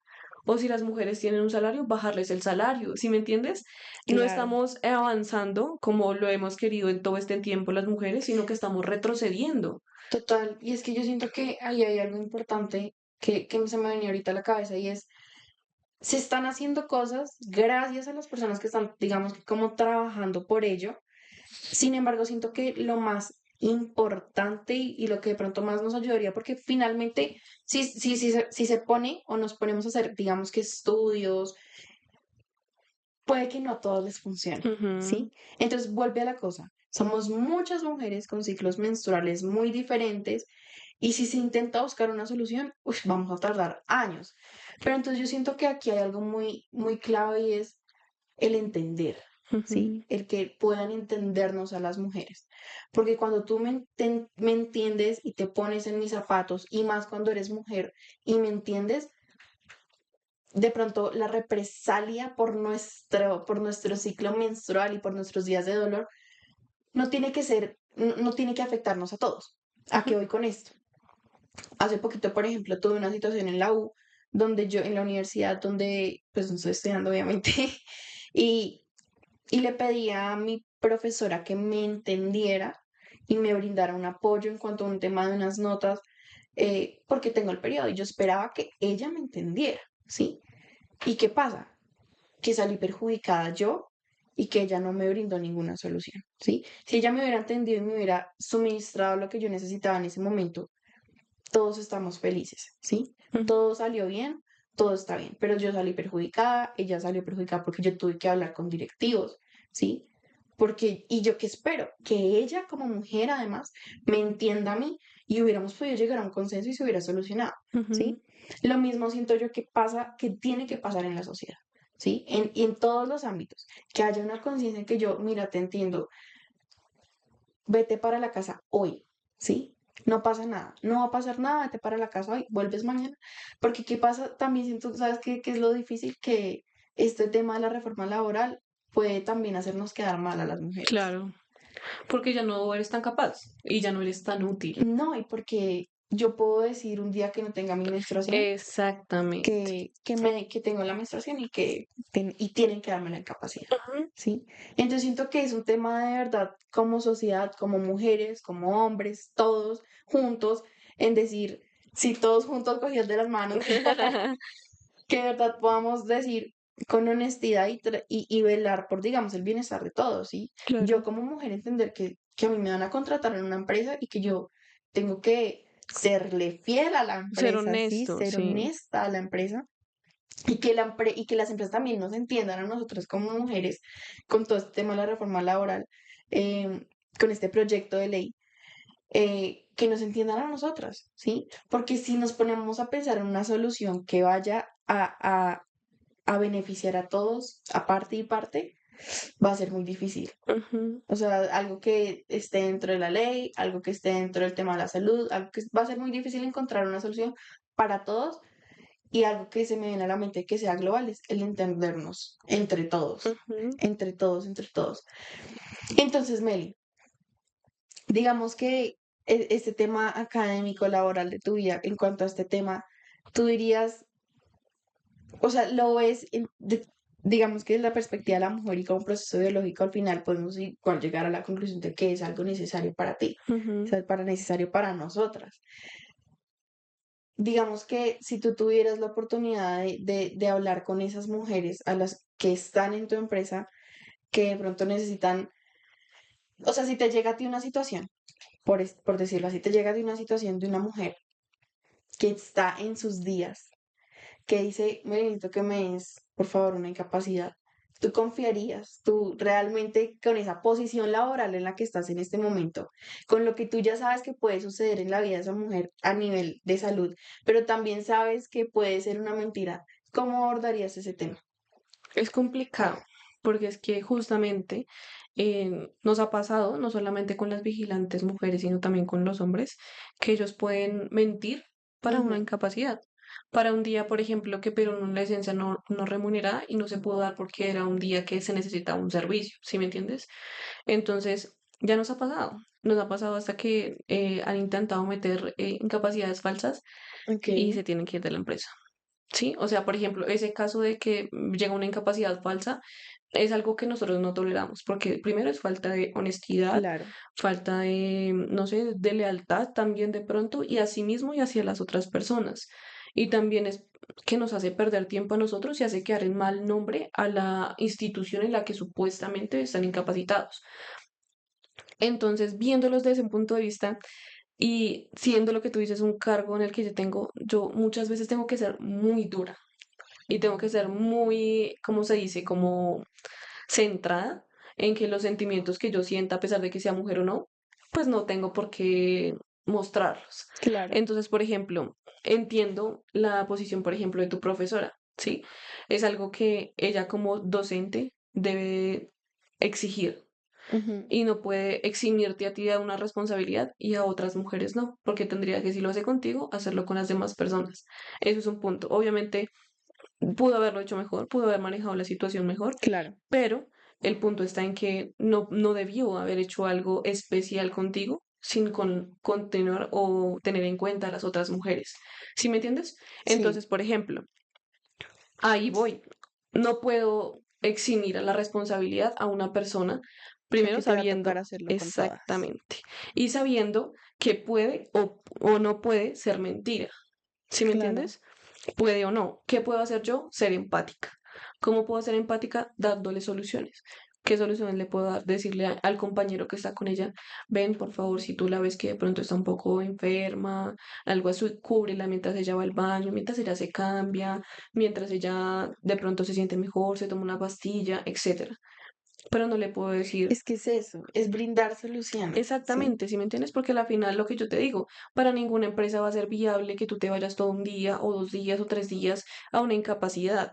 O si las mujeres tienen un salario, bajarles el salario, ¿sí me entiendes? No claro, estamos avanzando como lo hemos querido en todo este tiempo las mujeres, sino que estamos retrocediendo. total. Y es que yo siento que ahí hay algo importante que se me venía ahorita a la cabeza y es, se están haciendo cosas gracias a las personas que están, digamos que como trabajando por ello. Sin embargo, siento que lo más importante y lo que de pronto más nos ayudaría, porque finalmente, si se pone o nos ponemos a hacer, digamos que estudios, puede que no a todos les funcione, Ujú. ¿sí? Entonces, vuelve a la cosa. Somos muchas mujeres con ciclos menstruales muy diferentes y si se intenta buscar una solución, uy, vamos a tardar años. Pero entonces yo siento que aquí hay algo muy clave y es el entender, ¿sí? Ujú. El que puedan entendernos a las mujeres. Porque cuando tú me entiendes y te pones en mis zapatos, y más cuando eres mujer y me entiendes, de pronto la represalia por nuestro ciclo menstrual y por nuestros días de dolor no tiene que ser, no tiene que afectarnos a todos. ¿A qué Ujú. voy con esto? Hace poquito, por ejemplo, tuve una situación en la U, donde yo, en la universidad, donde pues no estoy estudiando, obviamente, y y le pedí a mi profesora que me entendiera y me brindara un apoyo en cuanto a un tema de unas notas, porque tengo el periodo y yo esperaba que ella me entendiera, ¿sí? ¿Y qué pasa? Que salí perjudicada yo y que ella no me brindó ninguna solución, ¿sí? Si ella me hubiera entendido y me hubiera suministrado lo que yo necesitaba en ese momento, todos estamos felices, ¿sí? Ujú. Todo salió bien, todo está bien, pero yo salí perjudicada, ella salió perjudicada porque yo tuve que hablar con directivos, ¿sí? Porque, y yo qué espero, que ella como mujer además me entienda a mí y hubiéramos podido llegar a un consenso y se hubiera solucionado, Ujú. ¿sí? Lo mismo siento yo que pasa, que tiene que pasar en la sociedad, ¿sí? Y en todos los ámbitos, que haya una conciencia en que yo, mira, te entiendo, vete para la casa hoy, ¿sí? No pasa nada, no va a pasar nada, vete para la casa hoy, vuelves mañana. Porque ¿qué pasa? También siento, ¿sabes qué es lo difícil? Que este tema de la reforma laboral puede también hacernos quedar mal a las mujeres. Claro, porque ya no eres tan capaz y ya no eres tan útil. No, y porque yo puedo decir un día que no tenga mi menstruación, Exactamente. que tengo la menstruación y que y tienen que darme la incapacidad, Ujú. ¿sí? Entonces siento que es un tema de verdad como sociedad, como mujeres, como hombres, todos juntos, en decir, si todos juntos cogidos de las manos, que de verdad podamos decir con honestidad y velar por, digamos, el bienestar de todos, ¿sí? Yo Claro, como mujer entender que a mí me van a contratar en una empresa y que yo tengo que serle fiel a la ser empresa, ¿sí? honesto, Ser sí. honesta a la empresa y y que las empresas también nos entiendan a nosotras como mujeres con todo este tema de la reforma laboral, con este proyecto de ley, que nos entiendan a nosotras, ¿sí? Porque si nos ponemos a pensar en una solución que vaya a beneficiar a todos, a parte y parte, va a ser muy difícil. Ujú. O sea, algo que esté dentro de la ley, algo que esté dentro del tema de la salud, algo que va a ser muy difícil encontrar una solución para todos y algo que se me viene a la mente que sea global es el entendernos entre todos, Ujú. entre todos, entre todos. Entonces, Meli, digamos que este tema académico, laboral de tu vida, en cuanto a este tema, tú dirías, o sea, lo ves, digamos que desde la perspectiva de la mujer y como proceso biológico, al final podemos igual llegar a la conclusión de que es algo necesario para ti, o Ujú. sea, para necesario para nosotras. Digamos que si tú tuvieras la oportunidad de hablar con esas mujeres a las que están en tu empresa, que de pronto necesitan, o sea, si te llega a ti una situación, por decirlo así, te llega a ti una situación de una mujer que está en sus días, que dice, me necesito que me des, por favor, una incapacidad. ¿Tú confiarías, tú realmente con esa posición laboral en la que estás en este momento, con lo que tú ya sabes que puede suceder en la vida de esa mujer a nivel de salud, pero también sabes que puede ser una mentira? ¿Cómo abordarías ese tema? Es complicado, porque es que justamente nos ha pasado, no solamente con las vigilantes mujeres, sino también con los hombres, que ellos pueden mentir para una Ujú. incapacidad. Para un día, por ejemplo, que pero una licencia no remunerada y no se pudo dar porque era un día que se necesitaba un servicio, ¿sí me entiendes? Entonces, ya nos ha pasado hasta que han intentado meter incapacidades falsas Ok, y se tienen que ir de la empresa. Sí, o sea, por ejemplo, ese caso de que llega una incapacidad falsa es algo que nosotros no toleramos, porque primero es falta de honestidad, claro. falta de, no sé, de lealtad también de pronto, y a sí mismo y hacia las otras personas. Y también es que nos hace perder tiempo a nosotros y hace quedar en mal nombre a la institución en la que supuestamente están incapacitados. Entonces, viéndolos desde un punto de vista y siendo lo que tú dices un cargo en el que yo muchas veces tengo que ser muy dura y tengo que ser muy, ¿cómo se dice? Como centrada en que los sentimientos que yo sienta, a pesar de que sea mujer o no, pues no tengo por qué mostrarlos. Claro. Entonces, por ejemplo, entiendo la posición, por ejemplo, de tu profesora, ¿sí? Es algo que ella como docente debe exigir Ujú. y no puede eximirte a ti de una responsabilidad y a otras mujeres no, porque tendría que, si lo hace contigo, hacerlo con las demás personas. Eso es un punto. Obviamente, pudo haberlo hecho mejor, pudo haber manejado la situación mejor, Claro. pero el punto está en que no debió haber hecho algo especial contigo sin continuar o tener en cuenta a las otras mujeres. ¿Sí me entiendes? Sí, Entonces, por ejemplo, ahí voy. No puedo eximir a la responsabilidad a una persona, primero porque te va a tocar sabiendo hacerlo con todas. exactamente y sabiendo que puede o no puede ser mentira. ¿Sí me Claro. entiendes? Puede o no. ¿Qué puedo hacer yo? Ser empática. ¿Cómo puedo ser empática? Dándole soluciones. ¿Qué soluciones le puedo dar? Decirle al compañero que está con ella, ven, por favor, si tú la ves que de pronto está un poco enferma, algo así, cúbrela mientras ella va al baño, mientras ella se cambia, mientras ella de pronto se siente mejor, se toma una pastilla, etcétera. Pero no le puedo decir Es que es eso, es brindar soluciones, ¿sí? exactamente, ¿sí me entiendes? Porque al final lo que yo te digo, para ninguna empresa va a ser viable que tú te vayas todo un día o 2 días o 3 días a una incapacidad.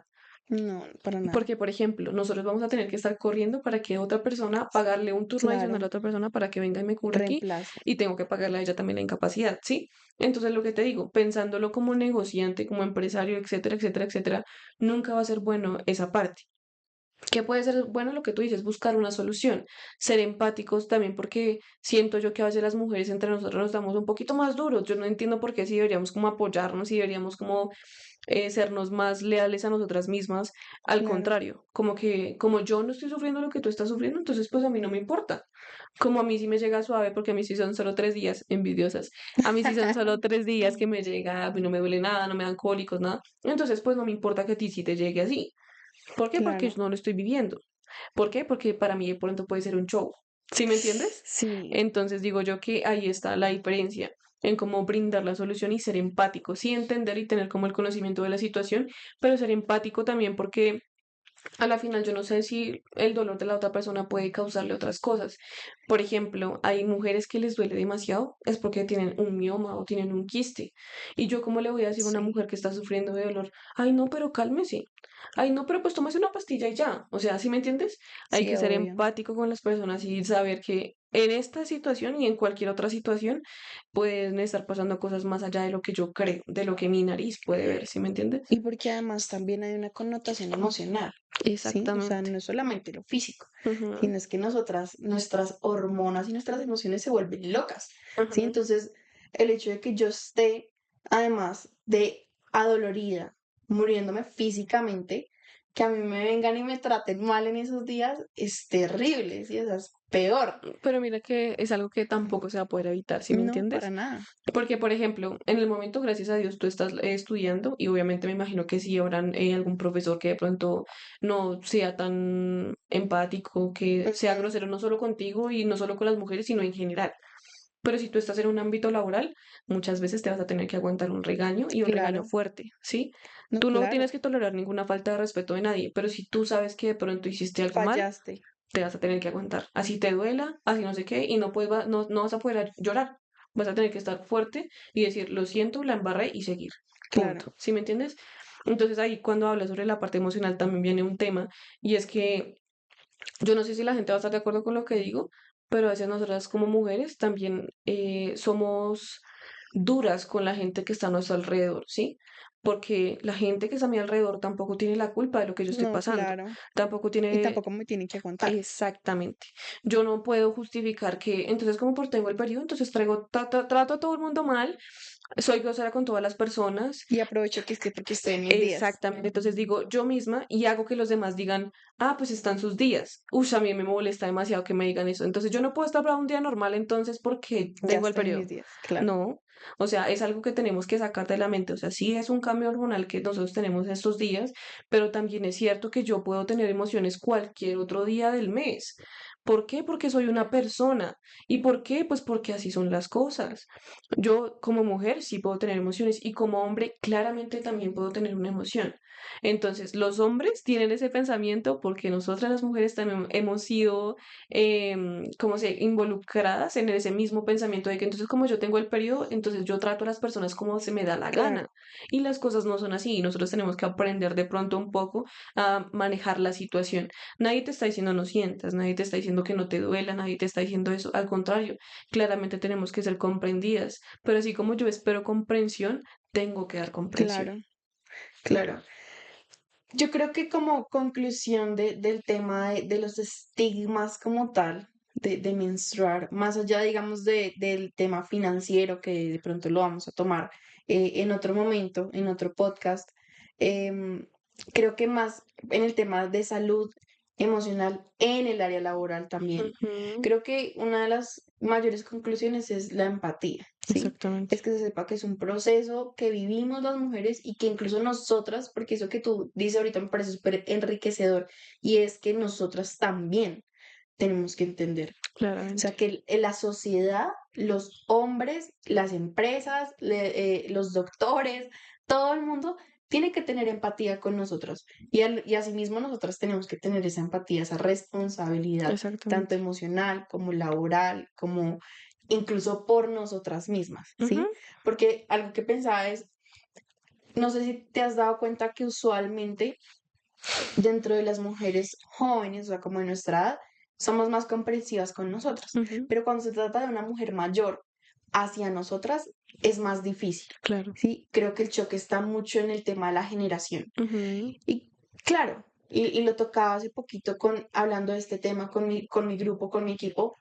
No, para nada. Porque, por ejemplo, nosotros vamos a tener que estar corriendo para que otra persona, pagarle un turno adicional Claro, a otra persona para que venga y me cubra aquí reemplazo. y tengo que pagarle a ella también la incapacidad, ¿sí? Entonces, lo que te digo, pensándolo como negociante, como empresario, etcétera, etcétera, etcétera, nunca va a ser bueno esa parte. ¿Qué puede ser bueno lo que tú dices? Buscar una solución, ser empáticos también, porque siento yo que a veces las mujeres entre nosotros nos damos un poquito más duros. Yo no entiendo por qué si deberíamos como apoyarnos y deberíamos como sernos más leales a nosotras mismas. Al Claro, contrario, como que como yo no estoy sufriendo lo que tú estás sufriendo, entonces pues a mí no me importa. Como a mí sí me llega suave, porque a mí sí son solo 3 días, envidiosas. A mí sí son solo 3 días que me llega, a mí no me duele nada, no me dan cólicos, nada. Entonces pues no me importa que a ti sí te llegue así. ¿Por qué? Porque yo claro. no lo estoy viviendo. ¿Por qué? Porque para mí de pronto puede ser un show. ¿Sí me entiendes? Sí, Entonces digo yo que ahí está la diferencia en cómo brindar la solución y ser empático. Sí entender y tener como el conocimiento de la situación, pero ser empático también porque a la final yo no sé si el dolor de la otra persona puede causarle otras cosas. Por ejemplo, hay mujeres que les duele demasiado, es porque tienen un mioma o tienen un quiste. Y yo, ¿cómo le voy a decir a una sí, mujer que está sufriendo de dolor? Ay, no, pero cálmese. Ay, no, pero pues tómese una pastilla y ya. O sea, ¿sí me entiendes? Hay sí, que ser obvio. empático con las personas y saber que en esta situación y en cualquier otra situación pueden estar pasando cosas más allá de lo que yo creo, de lo que mi nariz puede ver, ¿sí me entiendes? Y porque además también hay una connotación emocional, ¿sí? O sea, Exactamente. no es solamente lo físico, Ujú, sino es que nosotras, nuestras hormonas y nuestras emociones se vuelven locas, ¿sí? ujú. Entonces, el hecho de que yo esté, además de adolorida, muriéndome físicamente, que a mí me vengan y me traten mal en esos días, es terrible, ¿sí? O sea, es peor. Pero mira que es algo que tampoco se va a poder evitar, ¿sí me No, para entiendes? nada. Porque, por ejemplo, en el momento, gracias a Dios, tú estás estudiando y obviamente me imagino que sí habrán algún profesor que de pronto no sea tan empático, que sea Ujú. grosero no solo contigo y no solo con las mujeres, sino en general. Pero si tú estás en un ámbito laboral, muchas veces te vas a tener que aguantar un regaño y un regaño Claro, fuerte, ¿sí? no, Tú no claro, tienes que tolerar ninguna falta de respeto de nadie, pero si tú sabes que de pronto hiciste algo mal, fallaste, te vas a tener que aguantar. Así te duela, así no sé qué, y no puedes, no vas a poder llorar. Vas a tener que estar fuerte y decir, lo siento, la embarré y seguir. claro. Punto. ¿Sí me entiendes? Entonces ahí cuando habla sobre la parte emocional también viene un tema y es que yo no sé si la gente va a estar de acuerdo con lo que digo, pero a veces nosotras como mujeres también somos duras con la gente que está a nuestro alrededor, ¿sí? Porque la gente que está a mi alrededor tampoco tiene la culpa de lo que yo estoy No, pasando, claro. tampoco Y tiene tampoco me tienen que aguantar. exactamente. Yo no puedo justificar que, entonces como por tengo el periodo, entonces trato a todo el mundo mal, soy grosera con todas las personas. Y aprovecho que es que porque estoy en mis días. Exactamente, entonces digo yo misma y hago que los demás digan, ah, pues están sus días. Uy, a mí me molesta demasiado que me digan eso. Entonces yo no puedo estar para un día normal entonces porque Ya tengo el estoy en mis periodo. días, claro. No, o sea, es algo que tenemos que sacar de la mente. O sea, sí es un cambio hormonal que nosotros tenemos estos días, pero también es cierto que yo puedo tener emociones cualquier otro día del mes. ¿Por qué? Porque soy una persona. ¿Y por qué? Pues porque así son las cosas. Yo como mujer sí puedo tener emociones y como hombre claramente también puedo tener una emoción. Entonces, los hombres tienen ese pensamiento porque nosotras las mujeres también hemos sido, como se, involucradas en ese mismo pensamiento de que entonces como yo tengo el periodo, entonces yo trato a las personas como se me da la Claro, gana. Y las cosas no son así y nosotros tenemos que aprender de pronto un poco a manejar la situación. Nadie te está diciendo no sientas, nadie te está diciendo que no te duela, nadie te está diciendo eso. Al contrario, claramente tenemos que ser comprendidas, pero así como yo espero comprensión, tengo que dar comprensión. claro, claro. Yo creo que como conclusión del tema de los estigmas como tal, de menstruar, más allá, digamos, del tema financiero, que de pronto lo vamos a tomar en otro momento, en otro podcast, em, creo que más en el tema de salud emocional en el área laboral también. Ujú, Creo que una de las mayores conclusiones es la empatía, ¿sí? exactamente, Es que se sepa que es un proceso que vivimos las mujeres y que incluso nosotras, porque eso que tú dices ahorita me parece súper enriquecedor, y es que nosotras también tenemos que entender. O claramente. sea, que la sociedad, los hombres, las empresas, los doctores, todo el mundo tiene que tener empatía con nosotros. Y asimismo nosotras tenemos que tener esa empatía, esa responsabilidad, tanto Exactamente. emocional como laboral, como incluso por nosotras mismas, Ujú, ¿sí? Porque algo que pensaba es, no sé si te has dado cuenta que usualmente dentro de las mujeres jóvenes, o sea, como de nuestra edad, somos más comprensivas con nosotras. ujú, Pero cuando se trata de una mujer mayor hacia nosotras, es más difícil. claro. Sí, creo que el choque está mucho en el tema de la generación. Ujú, Y claro, y lo tocaba hace poquito hablando de este tema con mi grupo, con mi equipo.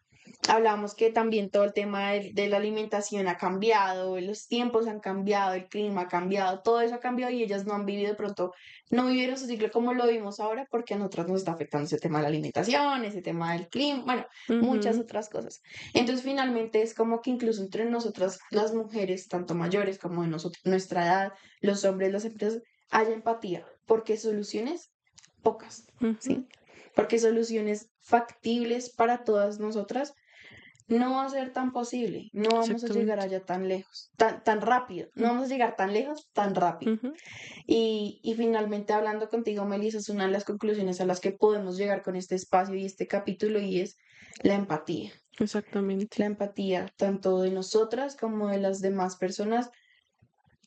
Hablábamos que también todo el tema de la alimentación ha cambiado, los tiempos han cambiado, el clima ha cambiado, todo eso ha cambiado y ellas no han vivido de pronto, no vivieron su ciclo como lo vimos ahora porque a nosotras nos está afectando ese tema de la alimentación, ese tema del clima, bueno, muchas ujú, otras cosas. Entonces finalmente es como que incluso entre nosotras, las mujeres, tanto mayores como de nosotros, nuestra edad, los hombres, las empresas, haya empatía, porque soluciones pocas, ujú, ¿sí? Porque soluciones factibles para todas nosotras no va a ser tan posible, no vamos a llegar exactamente. allá tan lejos, tan rápido, no Mm, vamos a llegar tan lejos tan rápido. ujú, Y finalmente hablando contigo, Melissa, es una de las conclusiones a las que podemos llegar con este espacio y este capítulo y es exactamente. la empatía tanto de nosotras como de las demás personas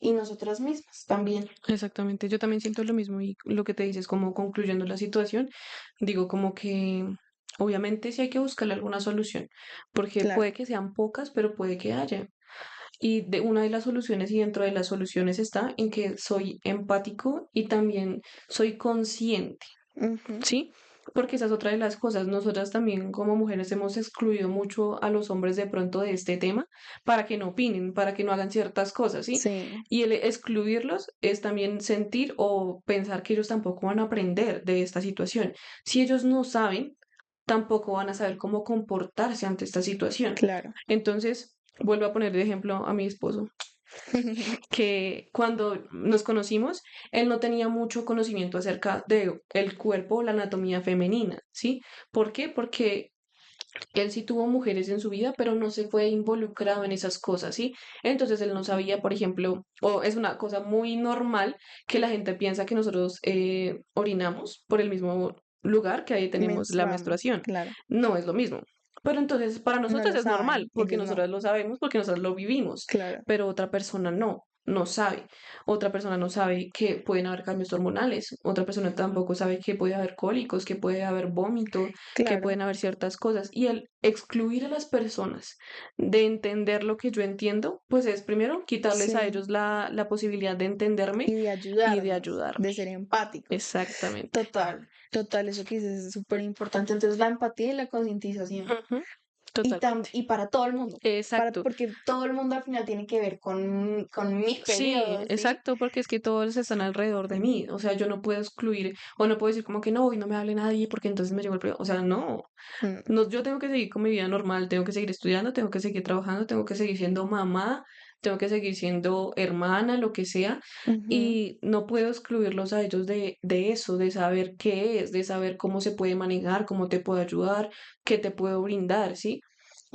y nosotras mismas también. Exactamente. Yo también siento lo mismo y lo que te dices, como concluyendo la situación, digo como que obviamente sí hay que buscarle alguna solución, porque Claro, puede que sean pocas, pero puede que haya. Y de una de las soluciones, y dentro de las soluciones está en que soy empático y también soy consciente, ujú, ¿sí? Porque esa es otra de las cosas. Nosotras también como mujeres hemos excluido mucho a los hombres de pronto de este tema para que no opinen, para que no hagan ciertas cosas, ¿sí? sí, Y el excluirlos es también sentir o pensar que ellos tampoco van a aprender de esta situación. Si ellos no saben, tampoco van a saber cómo comportarse ante esta situación. claro. Entonces, vuelvo a poner de ejemplo a mi esposo que cuando nos conocimos, él no tenía mucho conocimiento acerca de el cuerpo, la anatomía femenina, ¿sí? ¿Por qué? Porque él sí tuvo mujeres en su vida, pero no se fue involucrado en esas cosas, ¿sí? Entonces él no sabía, por ejemplo, o es una cosa muy normal que la gente piensa que nosotros orinamos por el mismo lugar que ahí tenemos la Menstruamos, menstruación. claro. No es lo mismo. Pero entonces para No nosotros lo es normal, saben, porque ellos no, nosotros lo sabemos, porque nosotros lo vivimos, claro. pero otra persona no. no sabe. Otra persona no sabe que pueden haber cambios hormonales. Otra persona tampoco sabe que puede haber cólicos, que puede haber vómito, que Claro, pueden haber ciertas cosas. Y el excluir a las personas de entender lo que yo entiendo, pues es primero quitarles a sí. ellos la posibilidad de entenderme Y de y de ayudarnos, ayudarme. de ser empáticos. Exactamente. Total, total, eso que dices es súper importante. Entonces, la empatía y la concientización. Ujú, totalmente. Y para todo el mundo, Exacto. porque todo el mundo al final tiene que ver con mi Sí, periodo, ¿sí? exacto, porque es que todos están alrededor de mí. O sea, yo no puedo excluir o no puedo decir como que no, y no me hable nadie porque entonces me llegó el problema. O sea, no, Mm, no, yo tengo que seguir con mi vida normal, tengo que seguir estudiando, tengo que seguir trabajando, tengo que seguir siendo mamá, tengo que seguir siendo hermana, lo que sea, ujú, y no puedo excluirlos a ellos de eso, de saber qué es, de saber cómo se puede manejar, cómo te puedo ayudar, qué te puedo brindar, ¿sí?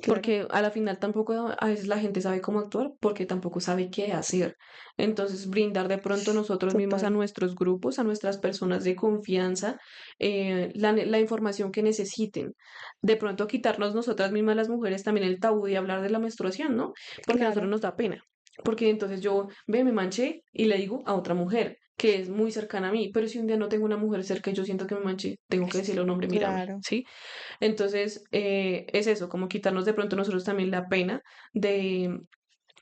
claro, Porque a la final tampoco a veces la gente sabe cómo actuar porque tampoco sabe qué hacer. Entonces, brindar de pronto nosotros mismos a total, nuestros grupos, a nuestras personas de confianza, la información que necesiten. De pronto quitarnos nosotras mismas las mujeres también el tabú de hablar de la menstruación, ¿no? Porque a nosotros claro, nos da pena. Porque entonces yo, ve, me manché y le digo a otra mujer que es muy cercana a mí, pero si un día no tengo una mujer cerca y yo siento que me manché, tengo que decirle a un hombre, mírame, claro. ¿sí? Entonces, es eso, como quitarnos de pronto nosotros también la pena de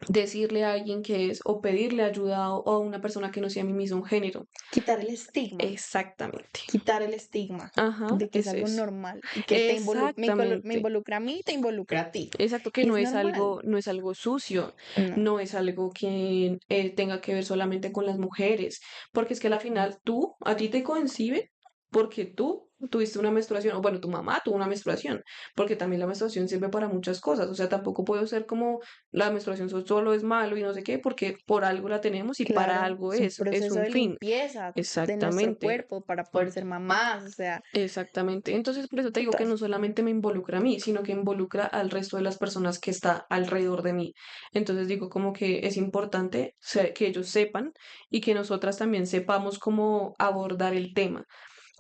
decirle a alguien que es o pedirle ayuda o a una persona que no sea mi mismo género. Quitar el estigma. Exactamente. Quitar el estigma Ajá, de que es es algo eso. normal y que me Exactamente. involucra a mí y te involucra a ti. Exacto, que Y no es es normal. algo, no es algo sucio, No, no es algo que tenga que ver solamente con las mujeres, porque es que al final a ti te coincide porque tú tuviste una menstruación, o bueno, tu mamá tuvo una menstruación, porque también la menstruación sirve para muchas cosas, o sea, tampoco puedo ser como la menstruación solo es malo y no sé qué, porque por algo la tenemos y para claro, algo es un es proceso un de fin. limpieza de nuestro Exactamente. cuerpo para poder ser mamás, o sea, Exactamente. Entonces, por eso te digo que total, no solamente me involucra a mí, sino que involucra al resto de las personas que está alrededor de mí. Entonces digo como que es importante que ellos sepan y que nosotras también sepamos cómo abordar el tema.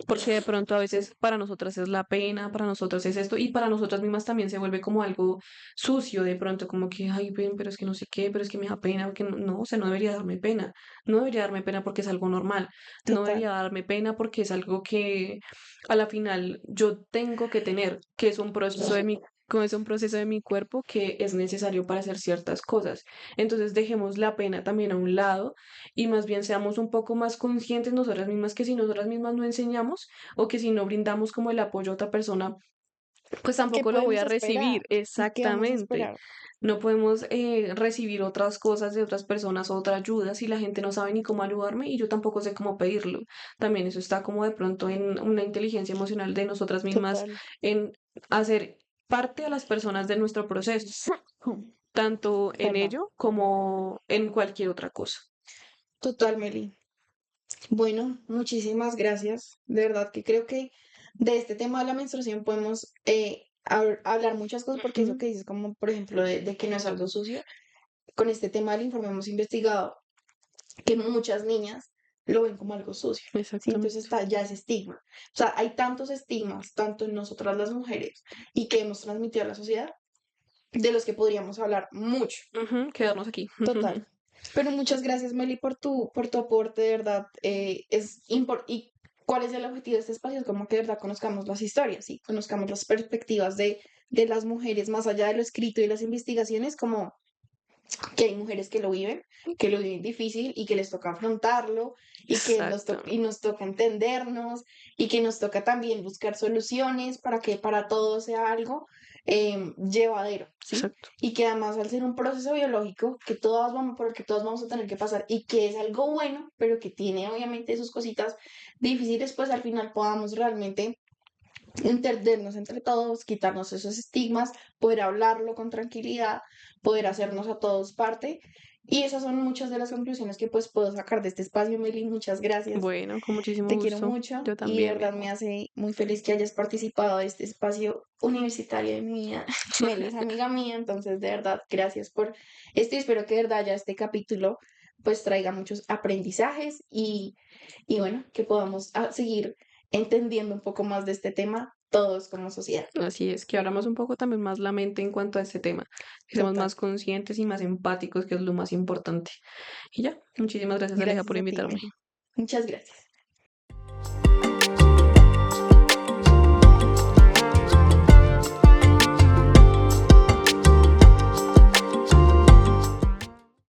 Porque de pronto a veces para nosotras es la pena, para nosotras es esto, y para nosotras mismas también se vuelve como algo sucio, de pronto como que, ay, ven, pero es que no sé qué, pero es que me da pena, que no, no, o sea, no debería darme pena, no debería darme pena porque es algo normal, no total. debería darme pena porque es algo que a la final yo tengo que tener, que es un proceso de mi como es un proceso de mi cuerpo que es necesario para hacer ciertas cosas. Entonces dejemos la pena también a un lado y más bien seamos un poco más conscientes nosotras mismas que si nosotras mismas no enseñamos o que si no brindamos como el apoyo a otra persona, pues ¿Qué tampoco lo voy podemos a esperar? recibir. ¿Y qué vamos a Exactamente. esperar? No podemos recibir otras cosas de otras personas, otra ayuda, si la gente no sabe ni cómo ayudarme y yo tampoco sé cómo pedirlo. También eso está como de pronto en una inteligencia emocional de nosotras mismas, Total. en hacer parte a las personas de nuestro proceso, tanto en Perdón. ello como en cualquier otra cosa. Total, Meli. Bueno, muchísimas gracias. De verdad que creo que de este tema de la menstruación podemos hablar muchas cosas porque eso Ujú, que dices, como por ejemplo de que no es algo sucio, con este tema del informe hemos investigado que muchas niñas lo ven como algo sucio. ¿Sí? Entonces exactamente. está ya ese estigma. O sea, hay tantos estigmas, tanto en nosotras las mujeres y que hemos transmitido a la sociedad, de los que podríamos hablar mucho. Ujú, quedarnos aquí. Total. Pero muchas gracias, Meli, por tu aporte, de verdad. ¿Y cuál es el objetivo de este espacio? Es como que de verdad conozcamos las historias, ¿sí? Conozcamos las perspectivas de las mujeres, más allá de lo escrito y las investigaciones, como que hay mujeres que lo viven difícil y que les toca afrontarlo y que Exacto, nos toca entendernos y que nos toca también buscar soluciones para que para todo sea algo llevadero, ¿sí? exacto. Y que además al ser un proceso biológico que todas vamos, por el que todos vamos a tener que pasar y que es algo bueno, pero que tiene obviamente sus cositas difíciles, pues al final podamos realmente entendernos entre todos, quitarnos esos estigmas, poder hablarlo con tranquilidad, poder hacernos a todos parte. Y esas son muchas de las conclusiones que pues puedo sacar de este espacio, Meli. Muchas gracias. Bueno, con muchísimo Te quiero gusto. mucho Yo y de también, mi verdad me amor. hace muy feliz que hayas participado de este espacio universitario de mi vida. Meli es amiga mía, entonces de verdad gracias por esto y espero que de verdad ya este capítulo pues traiga muchos aprendizajes y bueno, que podamos seguir entendiendo un poco más de este tema todos como sociedad. Así es, que abramos un poco también más la mente en cuanto a este tema, que seamos Total. más conscientes y más empáticos, que es lo más importante. Y ya, muchísimas gracias, Aleja, Gracias por a ti, invitarme. Mary. Muchas gracias.